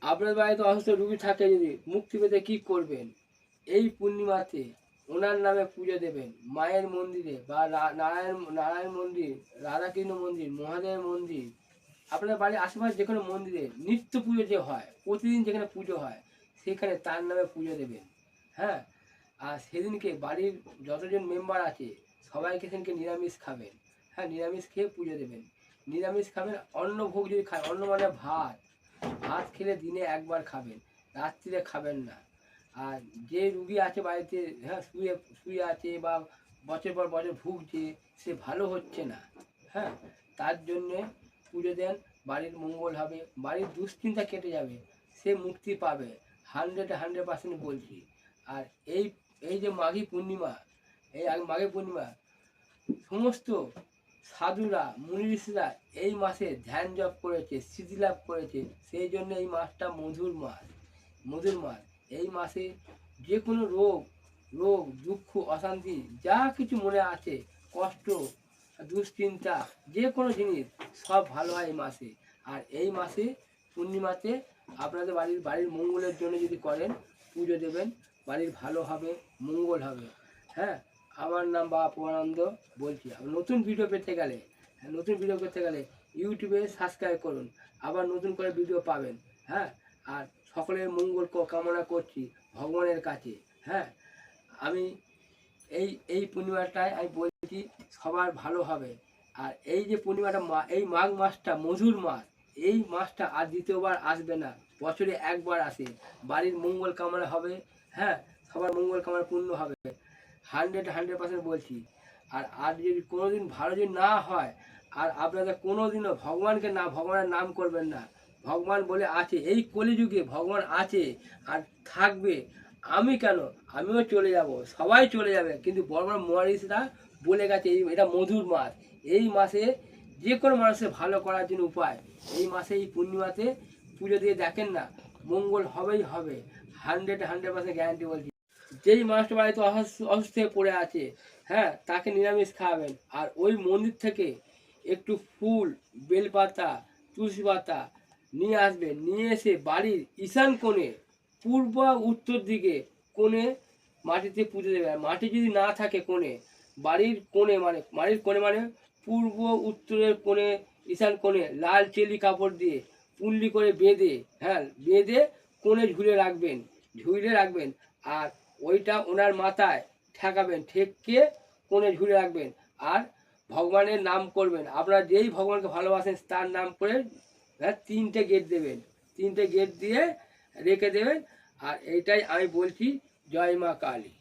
আপনার বাড়িতে অসুস্থ রুগী থাকে, যদি মুক্তি পেতে কী করবেন? এই পূর্ণিমাতে ওনার নামে পুজো দেবেন। মায়ের মন্দিরে বা নারায়ণ মন্দির, রাধাকৃষ্ণ মন্দির, মহাদেবের মন্দির, আপনার বাড়ির আশেপাশে যে কোনো মন্দিরে নিত্য পুজো যে হয়, প্রতিদিন যেখানে পুজো হয়, সেখানে তার নামে পুজো দেবেন। হ্যাঁ, আর সেদিনকে বাড়ির যতজন মেম্বার আছে সবাইকে সেদিনকে নিরামিষ খাবেন। হ্যাঁ, নিরামিষ খেয়ে পুজো দেবেন। নিরামিষ খাবেন, অন্ন ভোগ যদি খান, অন্ন মানে ভাত, ভাত খেলে দিনে একবার খাবেন, রাত্রিরে খাবেন না। আর যে রুগী আছে বাড়িতে, হ্যাঁ, শুয়ে শুয়ে আছে বা বছর পর বছর ভুগছে, সে ভালো হচ্ছে না, হ্যাঁ, তার জন্যে পুজো দেন। বাড়ির মঙ্গল হবে, বাড়ির দুশ্চিন্তা কেটে যাবে, সে মুক্তি পাবে। 100% বলছি। আর এই এই যে মাঘী পূর্ণিমা, এই মাঘী পূর্ণিমা সমস্ত সাধুরা মুনি ঋষিরা এই মাসে ধ্যান জপ করেছে, সিদ্ধি লাভ করেছে, সেই জন্য এই মাসটা মধুর মাস। মধুর মাস। এই মাসে যে কোনো রোগ রোগ দুঃখ অশান্তি যা কিছু মনে আছে, কষ্ট দুশ্চিন্তা, যে কোনো জিনিস সব ভালো হয় এই মাসে। আর এই মাসে পূর্ণিমাতে আপনাদের বাড়ির মঙ্গলের জন্য যদি করেন, পুজো দেবেন, বাড়ির ভালো হবে, মঙ্গল হবে। হ্যাঁ, আমার নাম বাবা পূর্ণানন্দ বলছি। নতুন ভিডিও পেতে গেলে, ইউটিউবে সাবস্ক্রাইব করুন, আবার নতুন করে ভিডিও পাবেন। হ্যাঁ, আর সকলের মঙ্গল কামনা করছি ভগবানের কাছে। হ্যাঁ, আমি এই পূর্ণিমাটায় আমি বলছি সবার ভালো হবে। আর এই যে পূর্ণিমাটা, এই মাঘ মাসটা মধুর মাস, এই মাসটা আর দ্বিতীয়বার আসবে না, বছরে একবার আসে। বাড়ির মঙ্গল কামনা হবে। হ্যাঁ, সবার মঙ্গল কামনা পূর্ণ হবে। 100% বলছি। আর যদি কোনোদিন ভালো যদি না হয়, আর আপনাদের কোনোদিনও ভগবানের নাম করবেন না। ভগবান বলে আছে, এই কলিযুগে ভগবান আছে আর থাকবে। আমি কেন, আমিও চলে যাব, সবাই চলে যাবে, কিন্তু বড় বড় মহারিষিরা বলে গেছে এটা মধুর মাস। এই মাসে যে কোনো মানুষের ভালো করার জন্য উপায়। এই মাসে এই পূর্ণিমাতে পুজো দিয়ে দেখেন না, মঙ্গল হবেই হবে। 100% গ্যারান্টি বলছি। যেই মানুষটা বাড়িতে অসুস্থ হয়ে পড়ে আছে, হ্যাঁ, তাকে নিরামিষ খাওয়াবেন। আর ওই মন্দির থেকে একটু ফুল, বেলপাতা, তুলসী পাতা নিয়ে আসবেন। নিয়ে এসে বাড়ির ঈশান কোণে, পূর্ব উত্তর দিকে কোণে মাটিতে পুঁতে দেবে। আর মাটি যদি না থাকে কোণে, বাড়ির কোণে মানে পূর্ব উত্তরের কোণে, ঈশান কোণে লাল চেলি কাপড় দিয়ে পুল্লি করে বেঁধে, হ্যাঁ, বেঁধে কোণে ঝুলে রাখবেন। আর ওইটা ওনার মাথায় ঠেকাবেন, ঠেকিয়ে কোণে ঝুলে রাখবেন। আর ভগবানের নাম করবেন, আপনারা যেই ভগবানকে ভালোবাসেন তার নাম করে, হ্যাঁ, 3টে গেট দেবেন, 3টে গেট দিয়ে রেখে দেবেন। আর এইটাই আমি বলছি, জয় মা কালী।